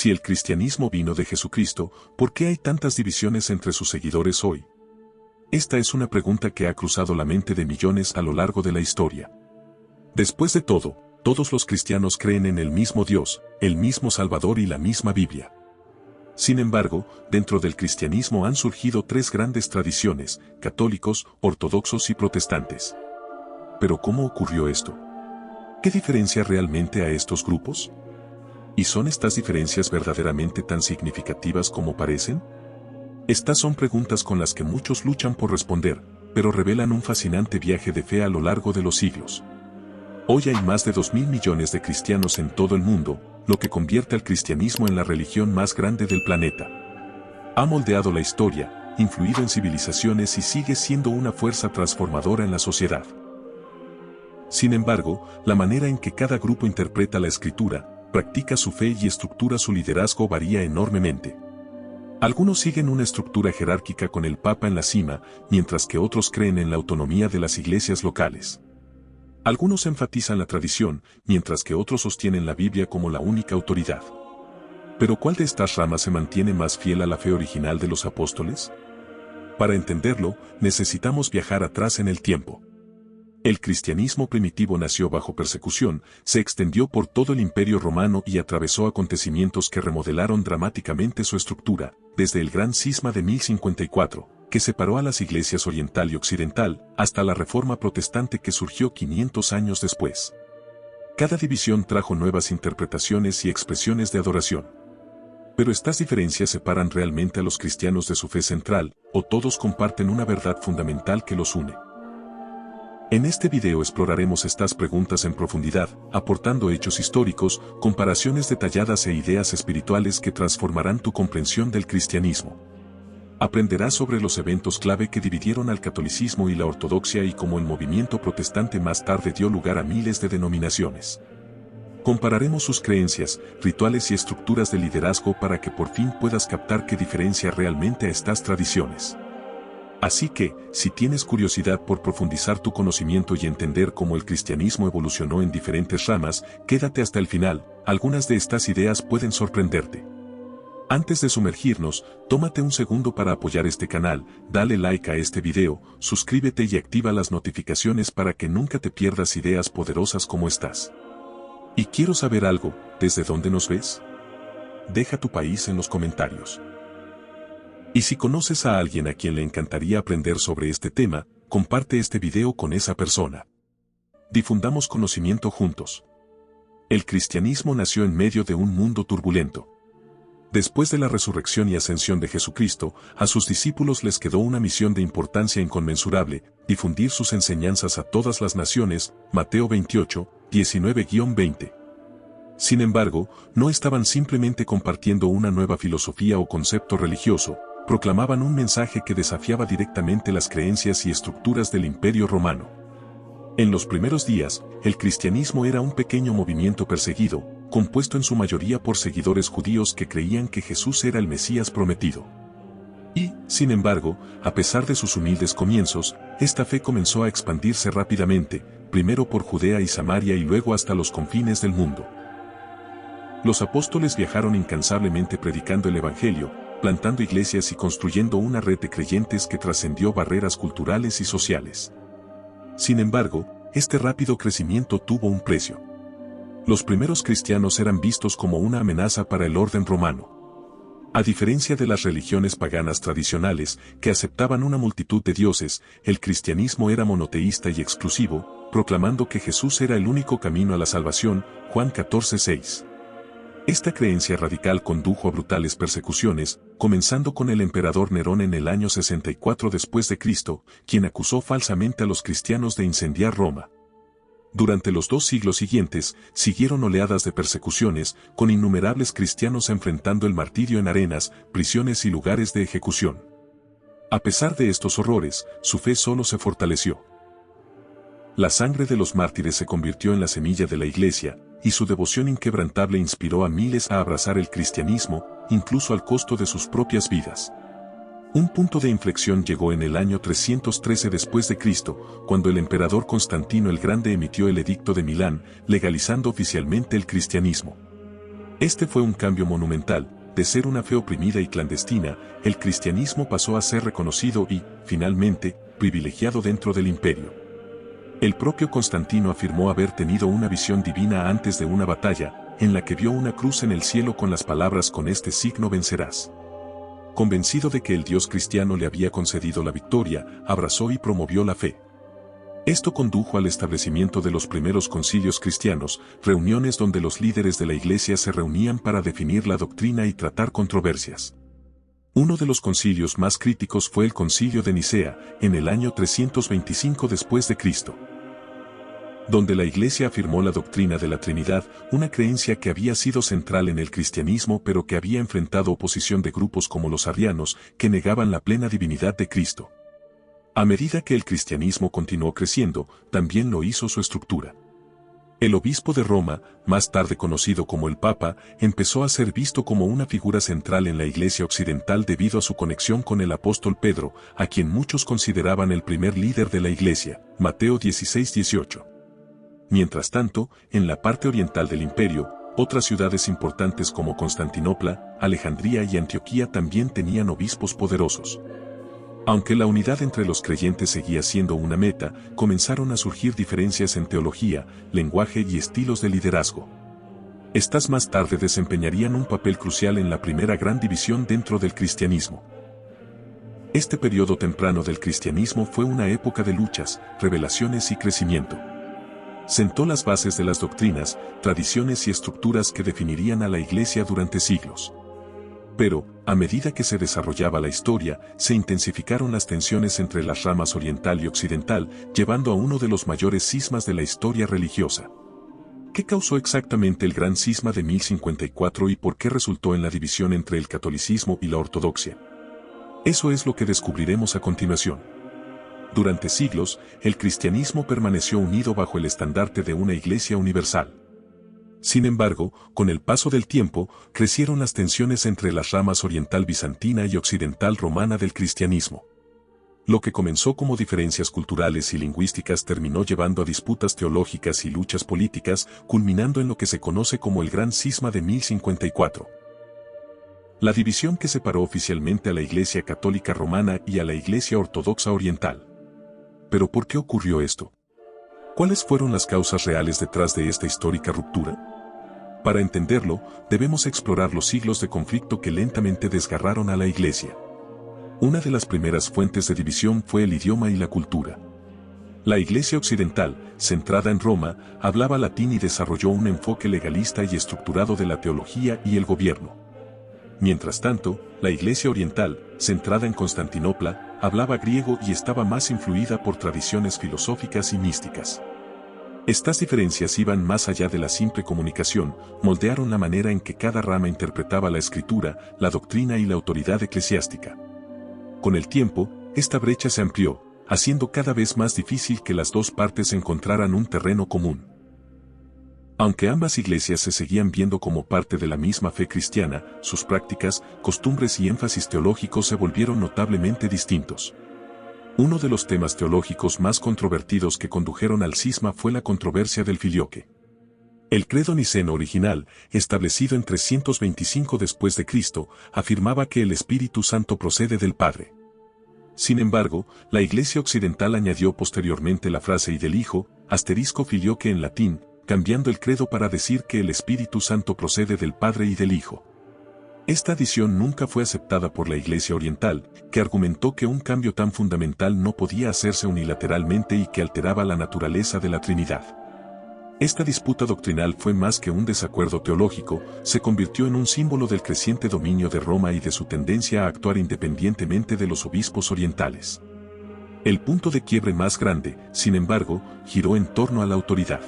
Si el cristianismo vino de Jesucristo, ¿por qué hay tantas divisiones entre sus seguidores hoy? Esta es una pregunta que ha cruzado la mente de millones a lo largo de la historia. Después de todo, todos los cristianos creen en el mismo Dios, el mismo Salvador y la misma Biblia. Sin embargo, dentro del cristianismo han surgido tres grandes tradiciones: católicos, ortodoxos y protestantes. ¿Pero cómo ocurrió esto? ¿Qué diferencia realmente a estos grupos? ¿Y son estas diferencias verdaderamente tan significativas como parecen? Estas son preguntas con las que muchos luchan por responder, pero revelan un fascinante viaje de fe a lo largo de los siglos. Hoy hay más de 2.000 millones de cristianos en todo el mundo, lo que convierte al cristianismo en la religión más grande del planeta. Ha moldeado la historia, influido en civilizaciones y sigue siendo una fuerza transformadora en la sociedad. Sin embargo, la manera en que cada grupo interpreta la Escritura, practica su fe y estructura su liderazgo varía enormemente. Algunos siguen una estructura jerárquica con el Papa en la cima, mientras que otros creen en la autonomía de las iglesias locales. Algunos enfatizan la tradición, mientras que otros sostienen la Biblia como la única autoridad. ¿Pero cuál de estas ramas se mantiene más fiel a la fe original de los apóstoles? Para entenderlo, necesitamos viajar atrás en el tiempo. El cristianismo primitivo nació bajo persecución, se extendió por todo el Imperio Romano y atravesó acontecimientos que remodelaron dramáticamente su estructura, desde el Gran Cisma de 1054, que separó a las iglesias oriental y occidental, hasta la Reforma Protestante que surgió 500 años después. Cada división trajo nuevas interpretaciones y expresiones de adoración. Pero estas diferencias separan realmente a los cristianos de su fe central, o todos comparten una verdad fundamental que los une. En este video exploraremos estas preguntas en profundidad, aportando hechos históricos, comparaciones detalladas e ideas espirituales que transformarán tu comprensión del cristianismo. Aprenderás sobre los eventos clave que dividieron al catolicismo y la ortodoxia y cómo el movimiento protestante más tarde dio lugar a miles de denominaciones. Compararemos sus creencias, rituales y estructuras de liderazgo para que por fin puedas captar qué diferencia realmente a estas tradiciones. Así que, si tienes curiosidad por profundizar tu conocimiento y entender cómo el cristianismo evolucionó en diferentes ramas, quédate hasta el final, algunas de estas ideas pueden sorprenderte. Antes de sumergirnos, tómate un segundo para apoyar este canal, dale like a este video, suscríbete y activa las notificaciones para que nunca te pierdas ideas poderosas como estas. Y quiero saber algo, ¿desde dónde nos ves? Deja tu país en los comentarios. Y si conoces a alguien a quien le encantaría aprender sobre este tema, comparte este video con esa persona. Difundamos conocimiento juntos. El cristianismo nació en medio de un mundo turbulento. Después de la resurrección y ascensión de Jesucristo, a sus discípulos les quedó una misión de importancia inconmensurable: difundir sus enseñanzas a todas las naciones, Mateo 28, 19-20. Sin embargo, no estaban simplemente compartiendo una nueva filosofía o concepto religioso, proclamaban un mensaje que desafiaba directamente las creencias y estructuras del Imperio Romano. En los primeros días, el cristianismo era un pequeño movimiento perseguido, compuesto en su mayoría por seguidores judíos que creían que Jesús era el Mesías prometido. Y, sin embargo, a pesar de sus humildes comienzos, esta fe comenzó a expandirse rápidamente, primero por Judea y Samaria y luego hasta los confines del mundo. Los apóstoles viajaron incansablemente predicando el Evangelio, plantando iglesias y construyendo una red de creyentes que trascendió barreras culturales y sociales. Sin embargo, este rápido crecimiento tuvo un precio. Los primeros cristianos eran vistos como una amenaza para el orden romano. A diferencia de las religiones paganas tradicionales, que aceptaban una multitud de dioses, el cristianismo era monoteísta y exclusivo, proclamando que Jesús era el único camino a la salvación, Juan 14:6. Esta creencia radical condujo a brutales persecuciones, comenzando con el emperador Nerón en el año 64 después de Cristo, quien acusó falsamente a los cristianos de incendiar Roma. Durante los 2 siglos siguientes, siguieron oleadas de persecuciones, con innumerables cristianos enfrentando el martirio en arenas, prisiones y lugares de ejecución. A pesar de estos horrores, su fe solo se fortaleció. La sangre de los mártires se convirtió en la semilla de la Iglesia, y su devoción inquebrantable inspiró a miles a abrazar el cristianismo, incluso al costo de sus propias vidas. Un punto de inflexión llegó en el año 313 después de Cristo, cuando el emperador Constantino el Grande emitió el Edicto de Milán, legalizando oficialmente el cristianismo. Este fue un cambio monumental. De ser una fe oprimida y clandestina, el cristianismo pasó a ser reconocido y, finalmente, privilegiado dentro del imperio. El propio Constantino afirmó haber tenido una visión divina antes de una batalla, en la que vio una cruz en el cielo con las palabras "con este signo vencerás". Convencido de que el Dios cristiano le había concedido la victoria, abrazó y promovió la fe. Esto condujo al establecimiento de los primeros concilios cristianos, reuniones donde los líderes de la Iglesia se reunían para definir la doctrina y tratar controversias. Uno de los concilios más críticos fue el Concilio de Nicea, en el año 325 después de Cristo, donde la Iglesia afirmó la doctrina de la Trinidad, una creencia que había sido central en el cristianismo pero que había enfrentado oposición de grupos como los arrianos, que negaban la plena divinidad de Cristo. A medida que el cristianismo continuó creciendo, también lo hizo su estructura. El obispo de Roma, más tarde conocido como el Papa, empezó a ser visto como una figura central en la Iglesia occidental debido a su conexión con el apóstol Pedro, a quien muchos consideraban el primer líder de la Iglesia, Mateo 16:18. Mientras tanto, en la parte oriental del imperio, otras ciudades importantes como Constantinopla, Alejandría y Antioquía también tenían obispos poderosos. Aunque la unidad entre los creyentes seguía siendo una meta, comenzaron a surgir diferencias en teología, lenguaje y estilos de liderazgo. Estas más tarde desempeñarían un papel crucial en la primera gran división dentro del cristianismo. Este periodo temprano del cristianismo fue una época de luchas, revelaciones y crecimiento. Sentó las bases de las doctrinas, tradiciones y estructuras que definirían a la Iglesia durante siglos. Pero, a medida que se desarrollaba la historia, se intensificaron las tensiones entre las ramas oriental y occidental, llevando a uno de los mayores cismas de la historia religiosa. ¿Qué causó exactamente el gran cisma de 1054 y por qué resultó en la división entre el catolicismo y la ortodoxia? Eso es lo que descubriremos a continuación. Durante siglos, el cristianismo permaneció unido bajo el estandarte de una Iglesia universal. Sin embargo, con el paso del tiempo, crecieron las tensiones entre las ramas oriental bizantina y occidental romana del cristianismo. Lo que comenzó como diferencias culturales y lingüísticas terminó llevando a disputas teológicas y luchas políticas, culminando en lo que se conoce como el Gran Cisma de 1054. La división que separó oficialmente a la Iglesia Católica Romana y a la Iglesia Ortodoxa Oriental. ¿Pero por qué ocurrió esto? ¿Cuáles fueron las causas reales detrás de esta histórica ruptura? Para entenderlo, debemos explorar los siglos de conflicto que lentamente desgarraron a la Iglesia. Una de las primeras fuentes de división fue el idioma y la cultura. La Iglesia occidental, centrada en Roma, hablaba latín y desarrolló un enfoque legalista y estructurado de la teología y el gobierno. Mientras tanto, la Iglesia oriental, centrada en Constantinopla, hablaba griego y estaba más influida por tradiciones filosóficas y místicas. Estas diferencias iban más allá de la simple comunicación, moldearon la manera en que cada rama interpretaba la escritura, la doctrina y la autoridad eclesiástica. Con el tiempo, esta brecha se amplió, haciendo cada vez más difícil que las dos partes encontraran un terreno común. Aunque ambas iglesias se seguían viendo como parte de la misma fe cristiana, sus prácticas, costumbres y énfasis teológicos se volvieron notablemente distintos. Uno de los temas teológicos más controvertidos que condujeron al cisma fue la controversia del filioque. El credo niceno original, establecido en 325 después de Cristo, afirmaba que el Espíritu Santo procede del Padre. Sin embargo, la Iglesia occidental añadió posteriormente la frase "y del Hijo", *filioque en latín, cambiando el credo para decir que el Espíritu Santo procede del Padre y del Hijo. Esta adición nunca fue aceptada por la Iglesia oriental, que argumentó que un cambio tan fundamental no podía hacerse unilateralmente y que alteraba la naturaleza de la Trinidad. Esta disputa doctrinal fue más que un desacuerdo teológico, se convirtió en un símbolo del creciente dominio de Roma y de su tendencia a actuar independientemente de los obispos orientales. El punto de quiebre más grande, sin embargo, giró en torno a la autoridad.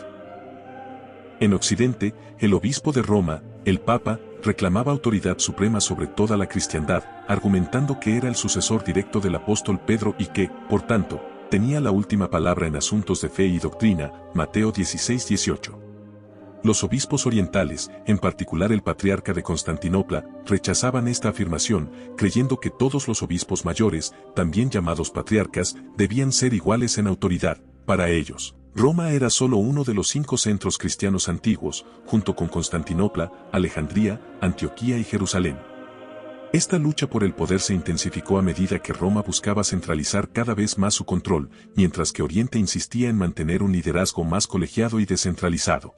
En Occidente, el obispo de Roma, el Papa, reclamaba autoridad suprema sobre toda la cristiandad, argumentando que era el sucesor directo del apóstol Pedro y que, por tanto, tenía la última palabra en asuntos de fe y doctrina, Mateo 16:18. Los obispos orientales, en particular el patriarca de Constantinopla, rechazaban esta afirmación, creyendo que todos los obispos mayores, también llamados patriarcas, debían ser iguales en autoridad, para ellos. Roma era solo uno de los 5 centros cristianos antiguos, junto con Constantinopla, Alejandría, Antioquía y Jerusalén. Esta lucha por el poder se intensificó a medida que Roma buscaba centralizar cada vez más su control, mientras que Oriente insistía en mantener un liderazgo más colegiado y descentralizado.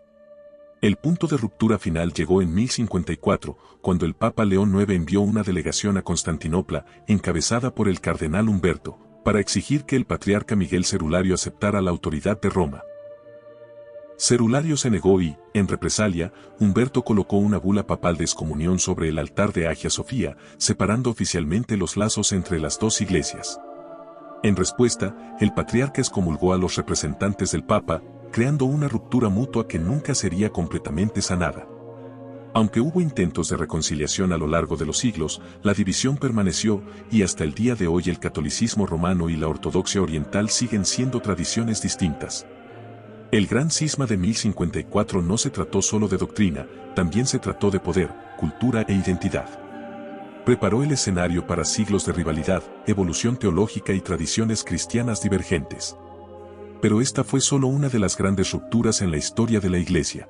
El punto de ruptura final llegó en 1054, cuando el Papa León IX envió una delegación a Constantinopla, encabezada por el cardenal Humberto, para exigir que el patriarca Miguel Cerulario aceptara la autoridad de Roma. Cerulario se negó y, en represalia, Humberto colocó una bula papal de excomunión sobre el altar de Hagia Sofía, separando oficialmente los lazos entre las dos iglesias. En respuesta, el patriarca excomulgó a los representantes del Papa, creando una ruptura mutua que nunca sería completamente sanada. Aunque hubo intentos de reconciliación a lo largo de los siglos, la división permaneció, y hasta el día de hoy el catolicismo romano y la ortodoxia oriental siguen siendo tradiciones distintas. El gran cisma de 1054 no se trató solo de doctrina, también se trató de poder, cultura e identidad. Preparó el escenario para siglos de rivalidad, evolución teológica y tradiciones cristianas divergentes. Pero esta fue solo una de las grandes rupturas en la historia de la Iglesia.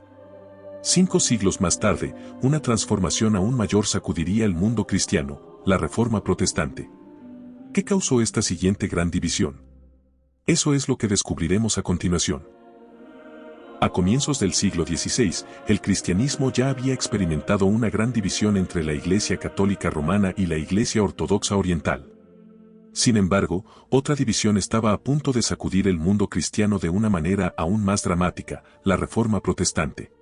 5 siglos más tarde, una transformación aún mayor sacudiría el mundo cristiano, la Reforma Protestante. ¿Qué causó esta siguiente gran división? Eso es lo que descubriremos a continuación. A comienzos del siglo XVI, el cristianismo ya había experimentado una gran división entre la Iglesia Católica Romana y la Iglesia Ortodoxa Oriental. Sin embargo, otra división estaba a punto de sacudir el mundo cristiano de una manera aún más dramática, la Reforma Protestante.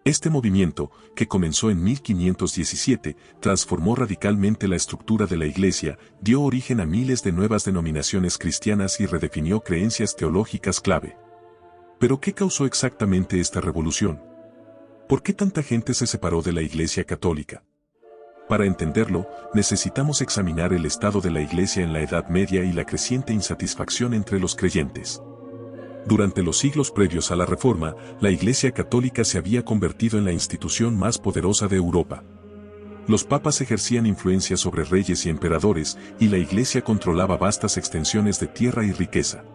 Este movimiento, que comenzó en 1517, transformó radicalmente la estructura de la Iglesia, dio origen a miles de nuevas denominaciones cristianas y redefinió creencias teológicas clave. ¿Pero qué causó exactamente esta revolución? ¿Por qué tanta gente se separó de la Iglesia Católica? Para entenderlo, necesitamos examinar el estado de la Iglesia en la Edad Media y la creciente insatisfacción entre los creyentes. Durante los siglos previos a la Reforma, la Iglesia Católica se había convertido en la institución más poderosa de Europa. Los papas ejercían influencia sobre reyes y emperadores, y la Iglesia controlaba vastas extensiones de tierra y riqueza.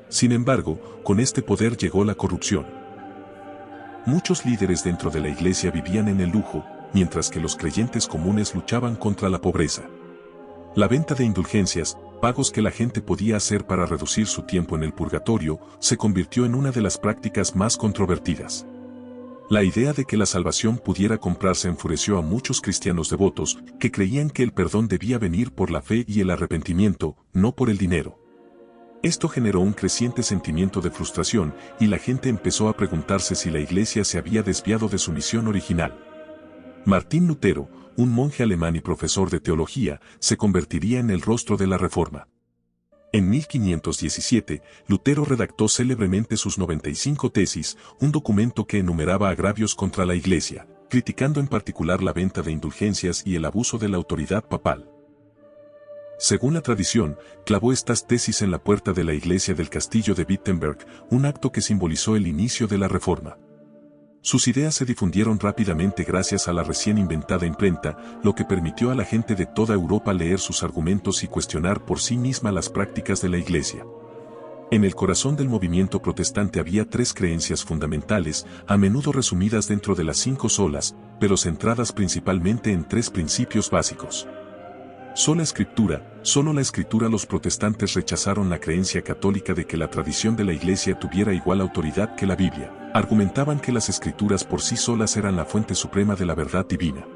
Sin embargo, con este poder llegó la corrupción. Muchos líderes dentro de la Iglesia vivían en el lujo, mientras que los creyentes comunes luchaban contra la pobreza. La venta de indulgencias, pagos que la gente podía hacer para reducir su tiempo en el purgatorio, se convirtió en una de las prácticas más controvertidas. La idea de que la salvación pudiera comprarse enfureció a muchos cristianos devotos que creían que el perdón debía venir por la fe y el arrepentimiento, no por el dinero. Esto generó un creciente sentimiento de frustración y la gente empezó a preguntarse si la Iglesia se había desviado de su misión original. Martín Lutero, un monje alemán y profesor de teología, se convertiría en el rostro de la Reforma. En 1517, Lutero redactó célebremente sus 95 tesis, un documento que enumeraba agravios contra la Iglesia, criticando en particular la venta de indulgencias y el abuso de la autoridad papal. Según la tradición, clavó estas tesis en la puerta de la iglesia del castillo de Wittenberg, un acto que simbolizó el inicio de la Reforma. Sus ideas se difundieron rápidamente gracias a la recién inventada imprenta, lo que permitió a la gente de toda Europa leer sus argumentos y cuestionar por sí misma las prácticas de la Iglesia. En el corazón del movimiento protestante había 3 creencias fundamentales, a menudo resumidas dentro de las 5 solas, pero centradas principalmente en 3 principios básicos. Sola Escritura, solo la Escritura. Los protestantes rechazaron la creencia católica de que la tradición de la Iglesia tuviera igual autoridad que la Biblia. Argumentaban que las Escrituras por sí solas eran la fuente suprema de la verdad divina.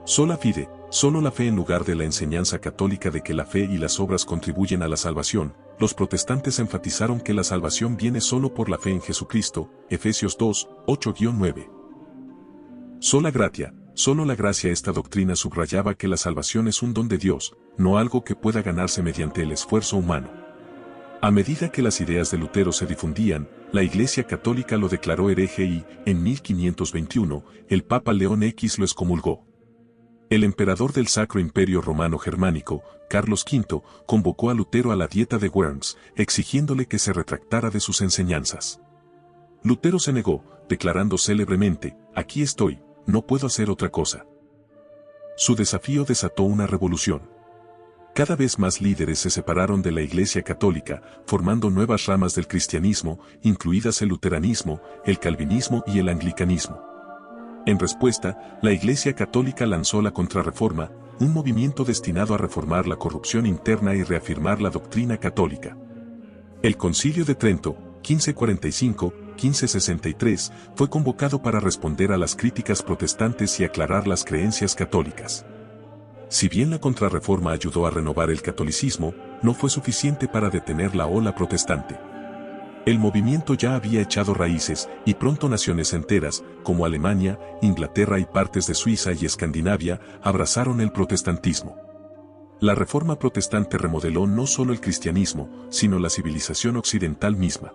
Sola Fide, solo la fe. En lugar de la enseñanza católica de que la fe y las obras contribuyen a la salvación, los protestantes enfatizaron que la salvación viene solo por la fe en Jesucristo, Efesios 2, 8-9. Sola Gratia, solo la gracia. Esta doctrina subrayaba que la salvación es un don de Dios, no algo que pueda ganarse mediante el esfuerzo humano. A medida que las ideas de Lutero se difundían, la Iglesia Católica lo declaró hereje y, en 1521, el Papa León X lo excomulgó. El emperador del Sacro Imperio Romano Germánico, Carlos V, convocó a Lutero a la Dieta de Worms, exigiéndole que se retractara de sus enseñanzas. Lutero se negó, declarando célebremente: «Aquí estoy, no puedo hacer otra cosa». Su desafío desató una revolución. Cada vez más líderes se separaron de la Iglesia Católica, formando nuevas ramas del cristianismo, incluidas el luteranismo, el calvinismo y el anglicanismo. En respuesta, la Iglesia Católica lanzó la Contrarreforma, un movimiento destinado a reformar la corrupción interna y reafirmar la doctrina católica. El Concilio de Trento, 1545-1563, fue convocado para responder a las críticas protestantes y aclarar las creencias católicas. Si bien la Contrarreforma ayudó a renovar el catolicismo, no fue suficiente para detener la ola protestante. El movimiento ya había echado raíces, y pronto naciones enteras, como Alemania, Inglaterra y partes de Suiza y Escandinavia, abrazaron el protestantismo. La Reforma protestante remodeló no solo el cristianismo, sino la civilización occidental misma.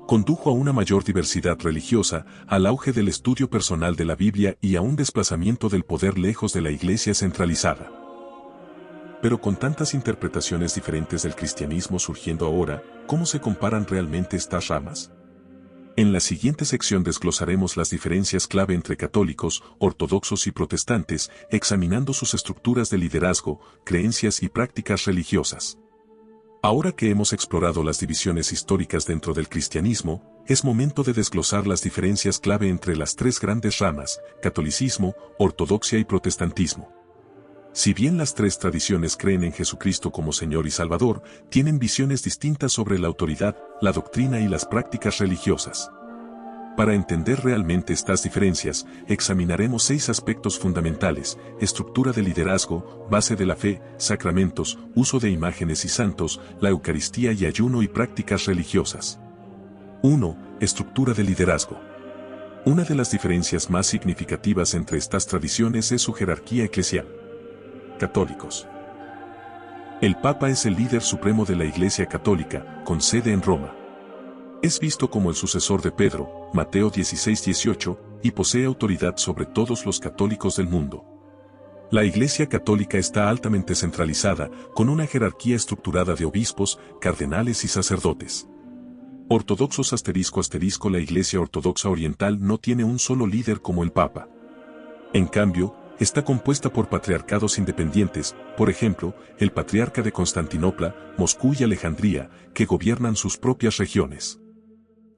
Condujo a una mayor diversidad religiosa, al auge del estudio personal de la Biblia y a un desplazamiento del poder lejos de la Iglesia centralizada. Pero con tantas interpretaciones diferentes del cristianismo surgiendo ahora, ¿cómo se comparan realmente estas ramas? En la siguiente sección desglosaremos las diferencias clave entre católicos, ortodoxos y protestantes, examinando sus estructuras de liderazgo, creencias y prácticas religiosas. Ahora que hemos explorado las divisiones históricas dentro del cristianismo, es momento de desglosar las diferencias clave entre las tres grandes ramas, catolicismo, ortodoxia y protestantismo. Si bien las tres tradiciones creen en Jesucristo como Señor y Salvador, tienen visiones distintas sobre la autoridad, la doctrina y las prácticas religiosas. Para entender realmente estas diferencias, examinaremos 6 aspectos fundamentales: estructura de liderazgo, base de la fe, sacramentos, uso de imágenes y santos, la Eucaristía y ayuno y prácticas religiosas. 1. Estructura de liderazgo. Una de las diferencias más significativas entre estas tradiciones es su jerarquía eclesial. Católicos. El Papa es el líder supremo de la Iglesia Católica, con sede en Roma. Es visto como el sucesor de Pedro, Mateo 16:18, y posee autoridad sobre todos los católicos del mundo. La Iglesia Católica está altamente centralizada, con una jerarquía estructurada de obispos, cardenales y sacerdotes. Ortodoxos ***. La Iglesia Ortodoxa Oriental no tiene un solo líder como el Papa. En cambio, está compuesta por patriarcados independientes, por ejemplo, el Patriarca de Constantinopla, Moscú y Alejandría, que gobiernan sus propias regiones.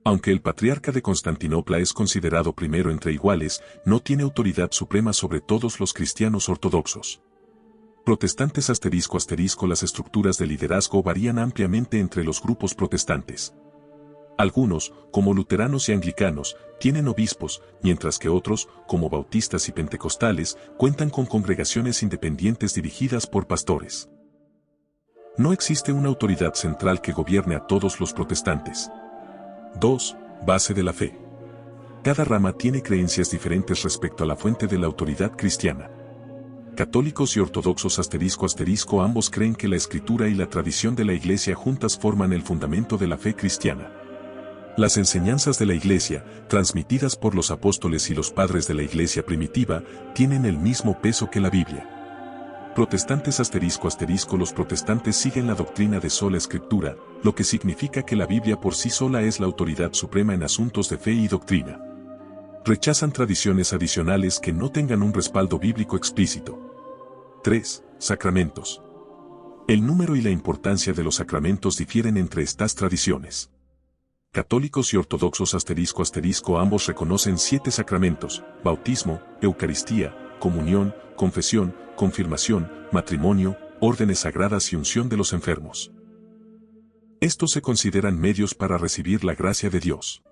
Aunque el Patriarca de Constantinopla es considerado primero entre iguales, no tiene autoridad suprema sobre todos los cristianos ortodoxos. Protestantes ***. Las estructuras de liderazgo varían ampliamente entre los grupos protestantes. Algunos, como luteranos y anglicanos, tienen obispos, mientras que otros, como bautistas y pentecostales, cuentan con congregaciones independientes dirigidas por pastores. No existe una autoridad central que gobierne a todos los protestantes. 2. Base de la fe. Cada rama tiene creencias diferentes respecto a la fuente de la autoridad cristiana. Católicos y ortodoxos ***, ambos creen que la Escritura y la tradición de la Iglesia juntas forman el fundamento de la fe cristiana. Las enseñanzas de la Iglesia, transmitidas por los apóstoles y los padres de la Iglesia primitiva, tienen el mismo peso que la Biblia. Protestantes ***, los protestantes siguen la doctrina de sola escritura, lo que significa que la Biblia por sí sola es la autoridad suprema en asuntos de fe y doctrina. Rechazan tradiciones adicionales que no tengan un respaldo bíblico explícito. 3. Sacramentos. El número y la importancia de los sacramentos difieren entre estas tradiciones. Católicos y ortodoxos ***, ambos reconocen 7 sacramentos: bautismo, Eucaristía, comunión, confesión, confirmación, matrimonio, órdenes sagradas y unción de los enfermos. Estos se consideran medios para recibir la gracia de Dios.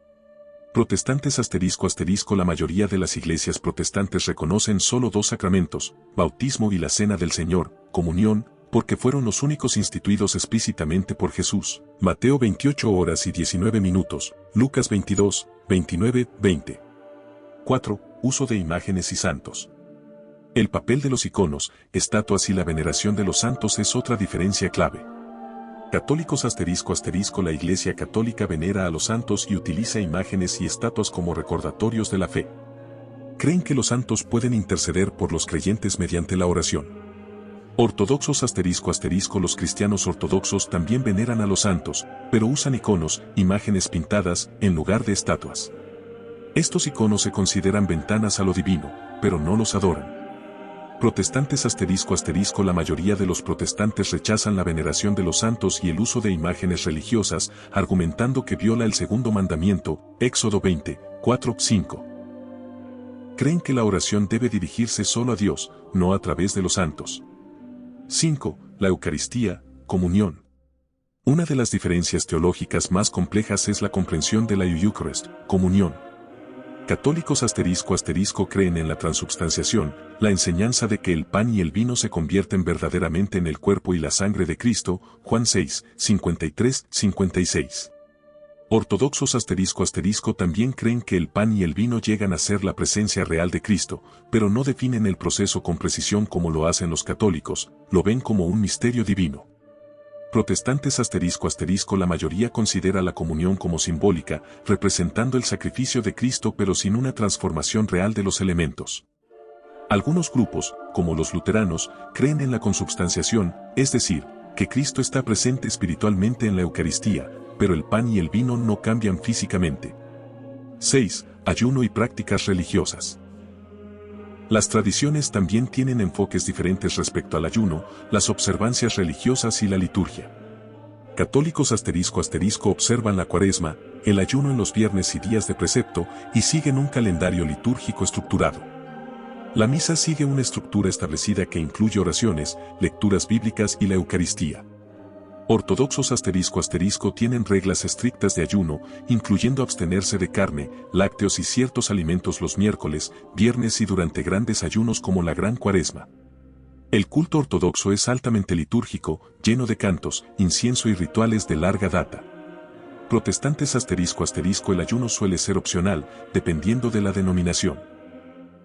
Protestantes ***, la mayoría de las iglesias protestantes reconocen solo 2 sacramentos, bautismo y la cena del Señor, comunión, porque fueron los únicos instituidos explícitamente por Jesús. Mateo 28:19, Lucas 22:29-20. 4. Uso de imágenes y santos. El papel de los iconos, estatuas y la veneración de los santos es otra diferencia clave. Católicos ***, la Iglesia Católica venera a los santos y utiliza imágenes y estatuas como recordatorios de la fe. Creen que los santos pueden interceder por los creyentes mediante la oración. Ortodoxos ***, los cristianos ortodoxos también veneran a los santos, pero usan iconos, imágenes pintadas, en lugar de estatuas. Estos iconos se consideran ventanas a lo divino, pero no los adoran. Protestantes ***. La mayoría de los protestantes rechazan la veneración de los santos y el uso de imágenes religiosas, argumentando que viola el segundo mandamiento, Éxodo 20, 4, 5. Creen que la oración debe dirigirse solo a Dios, no a través de los santos. 5. La Eucaristía, comunión. Una de las diferencias teológicas más complejas es la comprensión de la Eucharist, comunión. Católicos *** creen en la transubstanciación, la enseñanza de que el pan y el vino se convierten verdaderamente en el cuerpo y la sangre de Cristo, Juan 6, 53, 56. Ortodoxos *** también creen que el pan y el vino llegan a ser la presencia real de Cristo, pero no definen el proceso con precisión como lo hacen los católicos, lo ven como un misterio divino. Protestantes *** La mayoría considera la comunión como simbólica, representando el sacrificio de Cristo pero sin una transformación real de los elementos. Algunos grupos, como los luteranos, creen en la consubstanciación, es decir, que Cristo está presente espiritualmente en la Eucaristía, pero el pan y el vino no cambian físicamente. 6. Ayuno y prácticas religiosas. Las tradiciones también tienen enfoques diferentes respecto al ayuno, las observancias religiosas y la liturgia. Católicos *** observan la Cuaresma, el ayuno en los viernes y días de precepto, y siguen un calendario litúrgico estructurado. La misa sigue una estructura establecida que incluye oraciones, lecturas bíblicas y la Eucaristía. Ortodoxos *** tienen reglas estrictas de ayuno, incluyendo abstenerse de carne, lácteos y ciertos alimentos los miércoles, viernes y durante grandes ayunos como la Gran Cuaresma. El culto ortodoxo es altamente litúrgico, lleno de cantos, incienso y rituales de larga data. Protestantes *** el ayuno suele ser opcional, dependiendo de la denominación.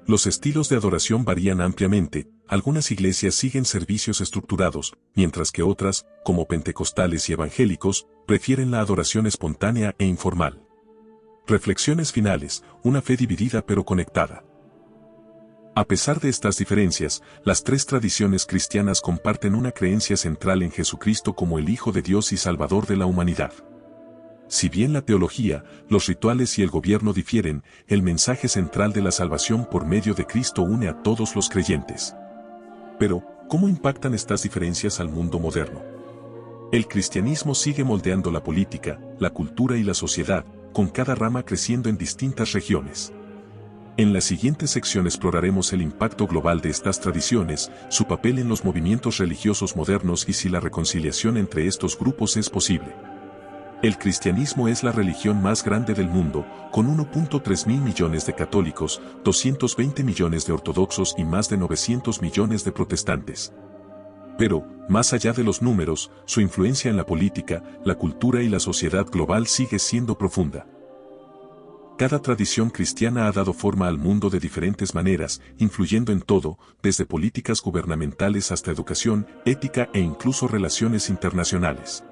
Los estilos de adoración varían ampliamente, algunas iglesias siguen servicios estructurados, mientras que otras, como pentecostales y evangélicos, prefieren la adoración espontánea e informal. Reflexiones finales, una fe dividida pero conectada. A pesar de estas diferencias, las tres tradiciones cristianas comparten una creencia central en Jesucristo como el Hijo de Dios y Salvador de la humanidad. Si bien la teología, los rituales y el gobierno difieren, el mensaje central de la salvación por medio de Cristo une a todos los creyentes. Pero, ¿cómo impactan estas diferencias al mundo moderno? El cristianismo sigue moldeando la política, la cultura y la sociedad, con cada rama creciendo en distintas regiones. En la siguiente sección exploraremos el impacto global de estas tradiciones, su papel en los movimientos religiosos modernos y si la reconciliación entre estos grupos es posible. El cristianismo es la religión más grande del mundo, con 1.3 mil millones de católicos, 220 millones de ortodoxos y más de 900 millones de protestantes. Pero, más allá de los números, su influencia en la política, la cultura y la sociedad global sigue siendo profunda. Cada tradición cristiana ha dado forma al mundo de diferentes maneras, influyendo en todo, desde políticas gubernamentales hasta educación, ética e incluso relaciones internacionales.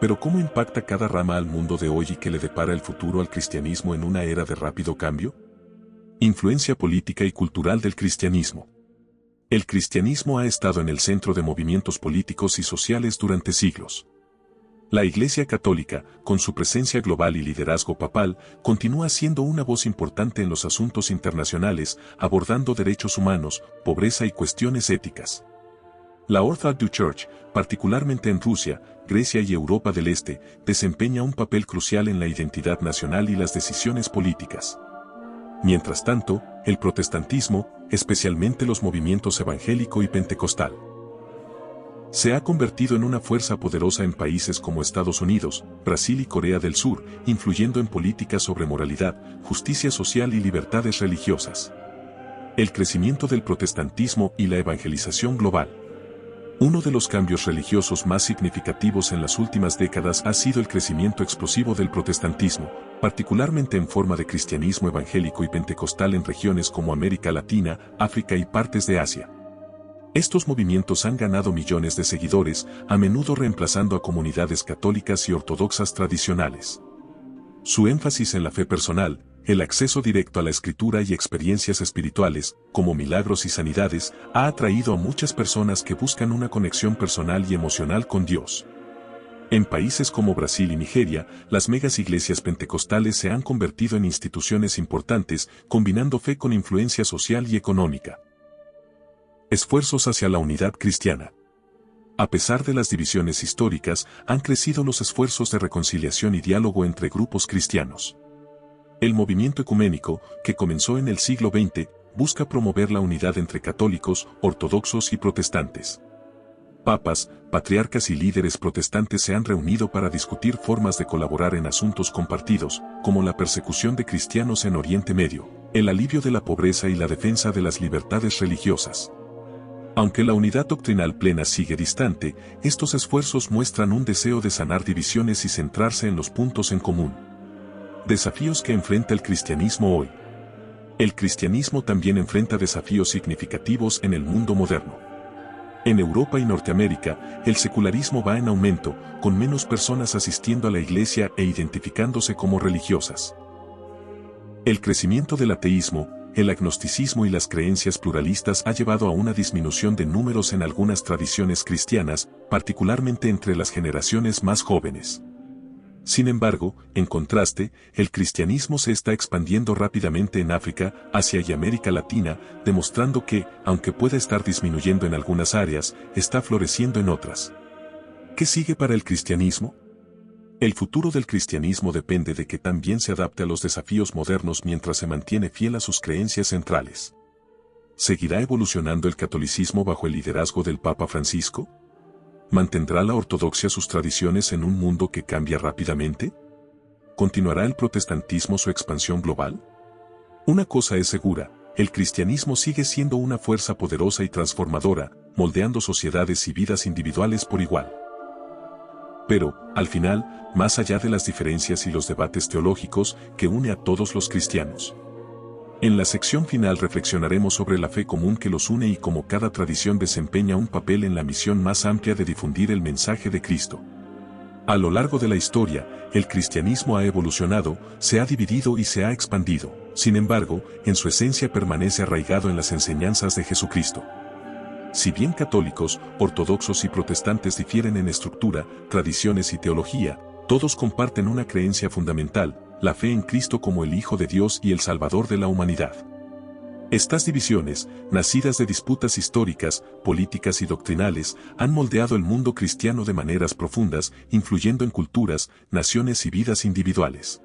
Pero ¿cómo impacta cada rama al mundo de hoy y qué le depara el futuro al cristianismo en una era de rápido cambio? Influencia política y cultural del cristianismo. El cristianismo ha estado en el centro de movimientos políticos y sociales durante siglos. La Iglesia Católica, con su presencia global y liderazgo papal, continúa siendo una voz importante en los asuntos internacionales, abordando derechos humanos, pobreza y cuestiones éticas. La Orthodox Church, particularmente en Rusia, Grecia y Europa del Este, desempeña un papel crucial en la identidad nacional y las decisiones políticas. Mientras tanto, el protestantismo, especialmente los movimientos evangélico y pentecostal, se ha convertido en una fuerza poderosa en países como Estados Unidos, Brasil y Corea del Sur, influyendo en políticas sobre moralidad, justicia social y libertades religiosas. El crecimiento del protestantismo y la evangelización global. Uno de los cambios religiosos más significativos en las últimas décadas ha sido el crecimiento explosivo del protestantismo, particularmente en forma de cristianismo evangélico y pentecostal en regiones como América Latina, África y partes de Asia. Estos movimientos han ganado millones de seguidores, a menudo reemplazando a comunidades católicas y ortodoxas tradicionales. Su énfasis en la fe personal, el acceso directo a la escritura y experiencias espirituales, como milagros y sanidades, ha atraído a muchas personas que buscan una conexión personal y emocional con Dios. En países como Brasil y Nigeria, las megas iglesias pentecostales se han convertido en instituciones importantes, combinando fe con influencia social y económica. Esfuerzos hacia la unidad cristiana. A pesar de las divisiones históricas, han crecido los esfuerzos de reconciliación y diálogo entre grupos cristianos. El movimiento ecuménico, que comenzó en el siglo XX, busca promover la unidad entre católicos, ortodoxos y protestantes. Papas, patriarcas y líderes protestantes se han reunido para discutir formas de colaborar en asuntos compartidos, como la persecución de cristianos en Oriente Medio, el alivio de la pobreza y la defensa de las libertades religiosas. Aunque la unidad doctrinal plena sigue distante, estos esfuerzos muestran un deseo de sanar divisiones y centrarse en los puntos en común. Desafíos que enfrenta el cristianismo hoy. El cristianismo también enfrenta desafíos significativos en el mundo moderno. En Europa y Norteamérica, el secularismo va en aumento, con menos personas asistiendo a la iglesia e identificándose como religiosas. El crecimiento del ateísmo, el agnosticismo y las creencias pluralistas ha llevado a una disminución de números en algunas tradiciones cristianas, particularmente entre las generaciones más jóvenes. Sin embargo, en contraste, el cristianismo se está expandiendo rápidamente en África, Asia y América Latina, demostrando que, aunque pueda estar disminuyendo en algunas áreas, está floreciendo en otras. ¿Qué sigue para el cristianismo? El futuro del cristianismo depende de que también se adapte a los desafíos modernos mientras se mantiene fiel a sus creencias centrales. ¿Seguirá evolucionando el catolicismo bajo el liderazgo del Papa Francisco? ¿Mantendrá la ortodoxia sus tradiciones en un mundo que cambia rápidamente? ¿Continuará el protestantismo su expansión global? Una cosa es segura, el cristianismo sigue siendo una fuerza poderosa y transformadora, moldeando sociedades y vidas individuales por igual. Pero, al final, más allá de las diferencias y los debates teológicos, que une a todos los cristianos. En la sección final reflexionaremos sobre la fe común que los une y cómo cada tradición desempeña un papel en la misión más amplia de difundir el mensaje de Cristo. A lo largo de la historia, el cristianismo ha evolucionado, se ha dividido y se ha expandido, sin embargo, en su esencia permanece arraigado en las enseñanzas de Jesucristo. Si bien católicos, ortodoxos y protestantes difieren en estructura, tradiciones y teología, todos comparten una creencia fundamental, la fe en Cristo como el Hijo de Dios y el Salvador de la humanidad. Estas divisiones, nacidas de disputas históricas, políticas y doctrinales, han moldeado el mundo cristiano de maneras profundas, influyendo en culturas, naciones y vidas individuales.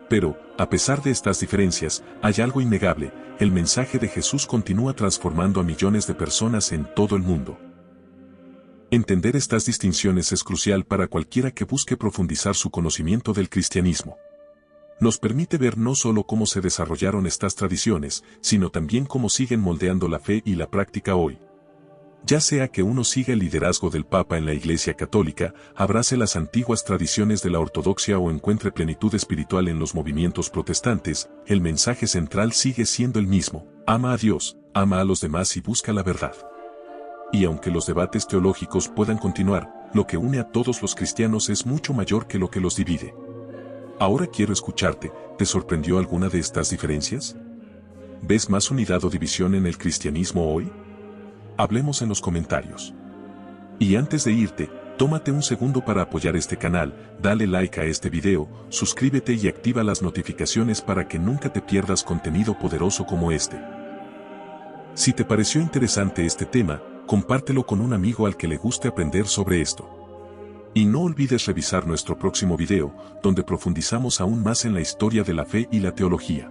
Pero, a pesar de estas diferencias, hay algo innegable, el mensaje de Jesús continúa transformando a millones de personas en todo el mundo. Entender estas distinciones es crucial para cualquiera que busque profundizar su conocimiento del cristianismo. Nos permite ver no solo cómo se desarrollaron estas tradiciones, sino también cómo siguen moldeando la fe y la práctica hoy. Ya sea que uno siga el liderazgo del Papa en la Iglesia Católica, abrace las antiguas tradiciones de la ortodoxia o encuentre plenitud espiritual en los movimientos protestantes, el mensaje central sigue siendo el mismo: ama a Dios, ama a los demás y busca la verdad. Y aunque los debates teológicos puedan continuar, lo que une a todos los cristianos es mucho mayor que lo que los divide. Ahora quiero escucharte, ¿te sorprendió alguna de estas diferencias? ¿Ves más unidad o división en el cristianismo hoy? Hablemos en los comentarios. Y antes de irte, tómate un segundo para apoyar este canal, dale like a este video, suscríbete y activa las notificaciones para que nunca te pierdas contenido poderoso como este. Si te pareció interesante este tema, compártelo con un amigo al que le guste aprender sobre esto. Y no olvides revisar nuestro próximo video, donde profundizamos aún más en la historia de la fe y la teología.